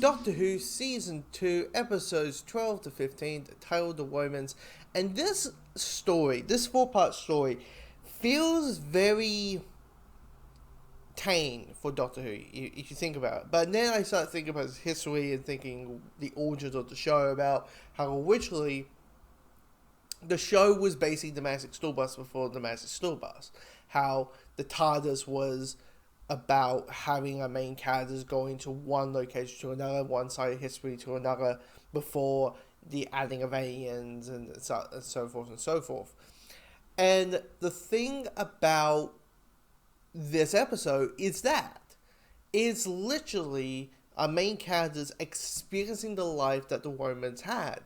Doctor Who Season 2, Episodes 12 to 15, titled The Womans. And this story, this four-part story, feels very tame for Doctor Who, if you think about it. But then I started thinking about his history and thinking the origins of the show, about how originally the show was basically the Magic School Bus before the Magic School Bus. How the TARDIS was about having our main characters going to one location to another, one side of history to another, before the adding of aliens and so forth and so forth. And the thing about this episode is that it's literally our main characters experiencing the life that the Romans had.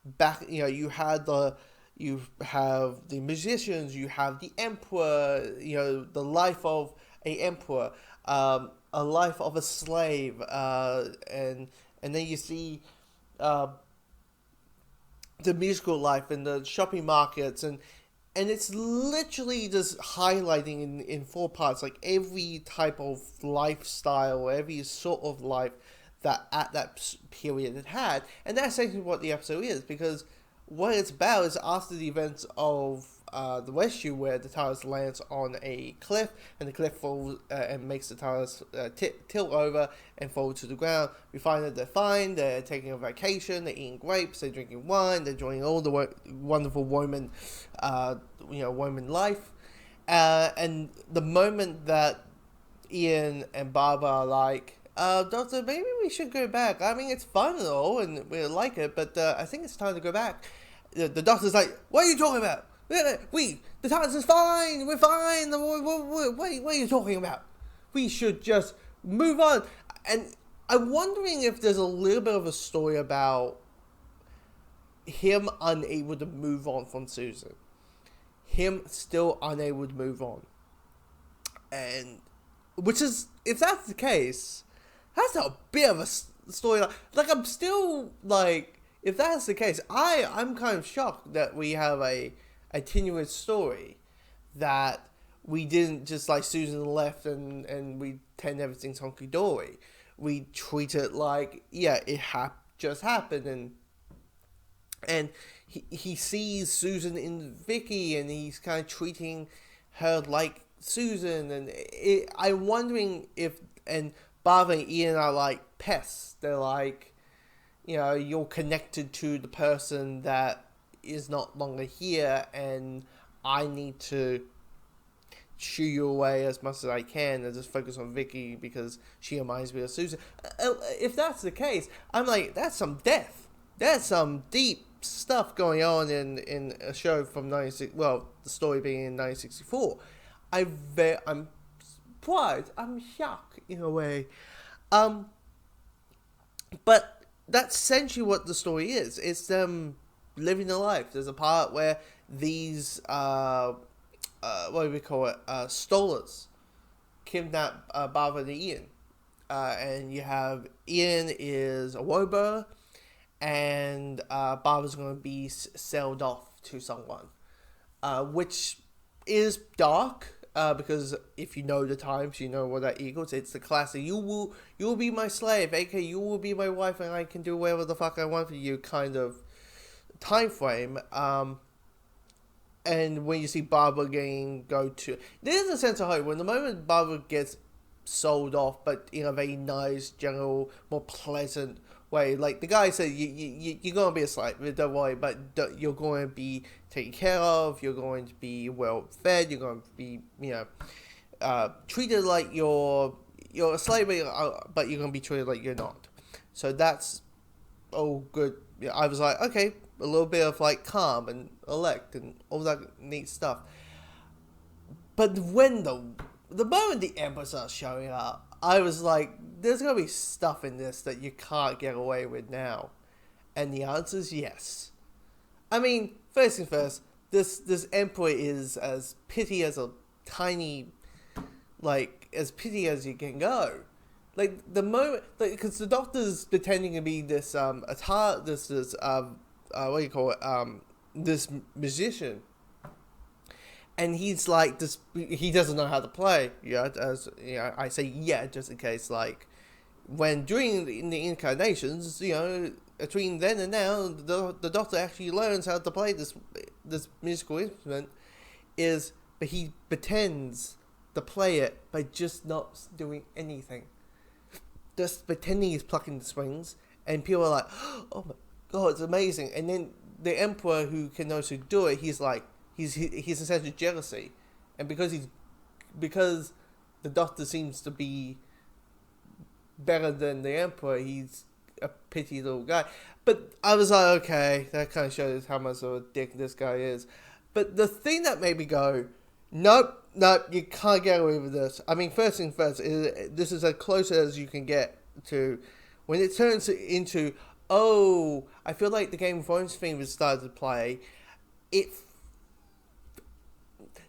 Back, you have the musicians, you have the emperor, the life of a emperor, a life of a slave, and then you see the musical life and the shopping markets, and it's literally just highlighting in four parts, like every type of lifestyle, every sort of life that at that period it had. And that's actually what the episode is, because what it's about is after the events of the rescue, where the TARDIS lands on a cliff, and the cliff falls and makes the TARDIS tilt over and fall to the ground. We find that they're fine, they're taking a vacation, they're eating grapes, they're drinking wine, they're enjoying all the wonderful Roman, Roman life. And the moment that Ian and Barbara are like, Doctor, maybe we should go back. I mean, it's fun and all, and we like it, but I think it's time to go back. The Doctor's like, what are you talking about? The TARDIS is fine, we're fine, what are you talking about? We should just move on. And I'm wondering if there's a little bit of a story about him unable to move on from Susan. Him still unable to move on. And, which is, if that's the case, that's a bit of a story. Like, I'm still, like, if that's the case, I'm kind of shocked that we have a tenuous story, that we didn't just, like, Susan left and we pretend everything's hunky-dory. We treat it like, yeah, it just happened, and he sees Susan in Vicky, and he's kind of treating her like Susan, and I'm wondering if, and Barbara and Ian are like pests. They're like, you're connected to the person that is not longer here, and I need to shoo you away as much as I can and just focus on Vicky because she reminds me of Susan. If that's the case, I'm like, that's some death. That's some deep stuff going on in a show from 96. Well, the story being in 1964. I'm surprised. I'm shocked in a way. But that's essentially what the story is. It's them living a life. There's a part where these what do we call it? Stolers kidnap Barbara and Ian, and you have Ian is a Wobo, and Barbara's going to be sold off to someone, which is dark. Because if you know the times, you know what that equals. It's the classic, you will be my slave, aka you will be my wife, and I can do whatever the fuck I want for you kind of time frame. And when you see Barbara there's a sense of hope. When the moment Barbara gets sold off, but in a very nice, general, more pleasant way. Like the guy said, you're going to be a slave, don't worry, but you're going to be taken care of, you're going to be well fed, you're going to be, treated like you're a slave, but you're going to be treated like you're not. So that's all good. I was like, okay, a little bit of like calm and elect and all that neat stuff. But when the moment the Emperor starts showing up, I was like, there's going to be stuff in this that you can't get away with now. And the answer is yes. I mean, first things first, this Emperor is as petty as a tiny, like, as petty as you can go. Like, the moment, like, because the Doctor's pretending to be this, what do you call it, this musician. And he's like, this, he doesn't know how to play, as, I say, just in case, like, when during the incarnations, between then and now, the Doctor actually learns how to play this musical instrument, but he pretends to play it by just not doing anything. Just pretending he's plucking the strings, and people are like, "Oh my god, it's amazing!" And then the Emperor, who can also do it, he's a sense of jealousy, and because the Doctor seems to be better than the Emperor, he's a petty little guy. But I was like, okay, that kind of shows how much of a dick this guy is. But the thing that made me go, nope, you can't get away with this. I mean, first thing first, this is as close as you can get to when it turns into, oh, I feel like the Game of Thrones theme has started to play.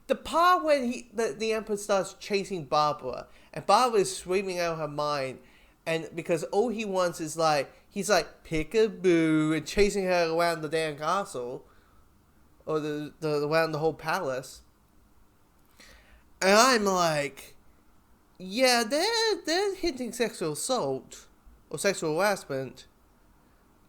The part when the Emperor starts chasing Barbara, and Barbara is screaming out her mind, and because all he wants is he's like peekaboo and chasing her around the damn castle, or around the whole palace. And I'm like, yeah, they're hinting sexual assault or sexual harassment.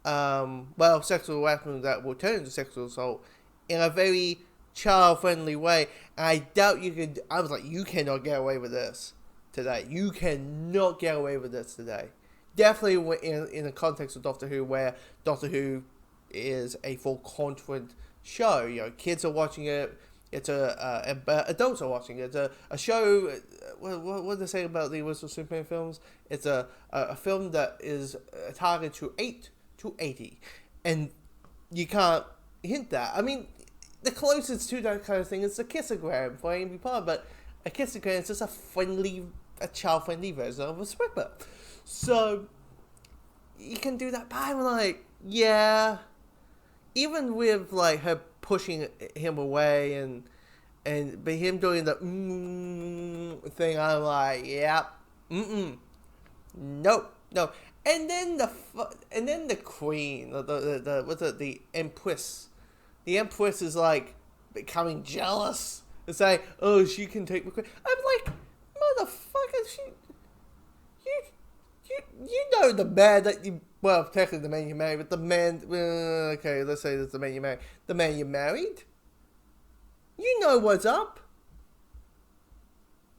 Sexual harassment that will turn into sexual assault in a very child-friendly way. And I doubt you could. I was like, you cannot get away with this today. You cannot get away with this today. Definitely in the context of Doctor Who, where Doctor Who is a full content show. Kids are watching it. It's adults are watching it. It's a show. What do they say about the original Superman films? It's a film that is targeted to 8 to 80, and you can't hint that. I mean, the closest to that kind of thing is a kissogram for Amy Pond, but a kissogram is just a child-friendly version of a stripper. So you can do that, but I'm like, yeah. Even with her pushing him away and by him doing the thing, I'm like, yep, nope, no. And then the queen, the empress. The empress is becoming jealous. It's like, oh, she can take the queen. I'm like, motherfucker, you know the man that you, well, technically the man you married, but the man, okay, let's say that's the man you married. The man you married? You know what's up.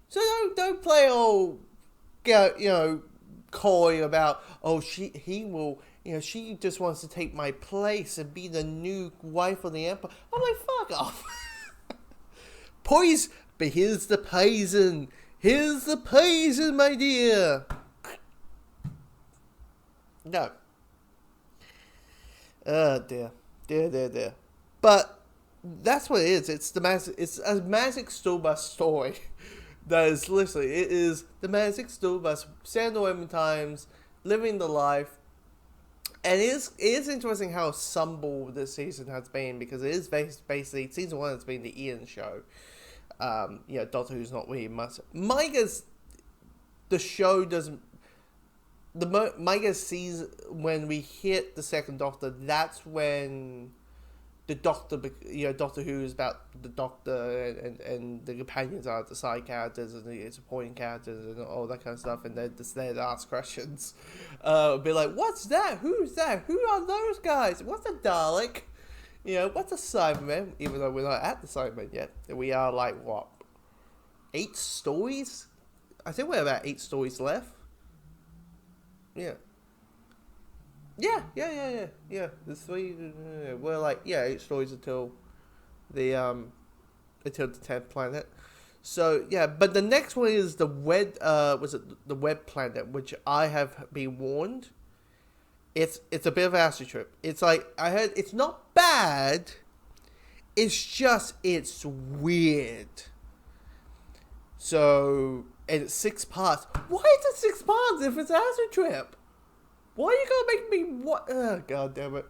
So don't play all, coy about, oh, she just wants to take my place and be the new wife of the Emperor. I'm like, fuck off. But here's the poison. Here's the poison, my dear. No. Oh, dear. Dear. But that's what it is. It's a Magic School Bus story. That is literally, it is the Magic School Bus, Sandal Women Times, living the life. And it is interesting how stumble this season has been, because it is basically, season 1 has been the Ian show. Doctor Who's not really much. The show doesn't, Micah sees when we hit the second Doctor, that's when the Doctor, Doctor Who is about the Doctor, and the companions are the side characters and the supporting characters and all that kind of stuff, and they're just there to ask questions. Be like, what's that? Who's that? Who are those guys? What's a Dalek? What's a Cyberman? Even though we're not at the Cyberman yet. We are 8 stories? I think we're about 8 stories left. Yeah. There's 3. We're 8 stories until the 10th planet. So yeah, but the next one is the the Web Planet, which I have been warned. It's a bit of an acid trip. It's I heard it's not bad. It's weird. So, and it's 6 parts. Why is it 6 parts if it's acid trip? Why are you gonna make me what? Oh, God damn it.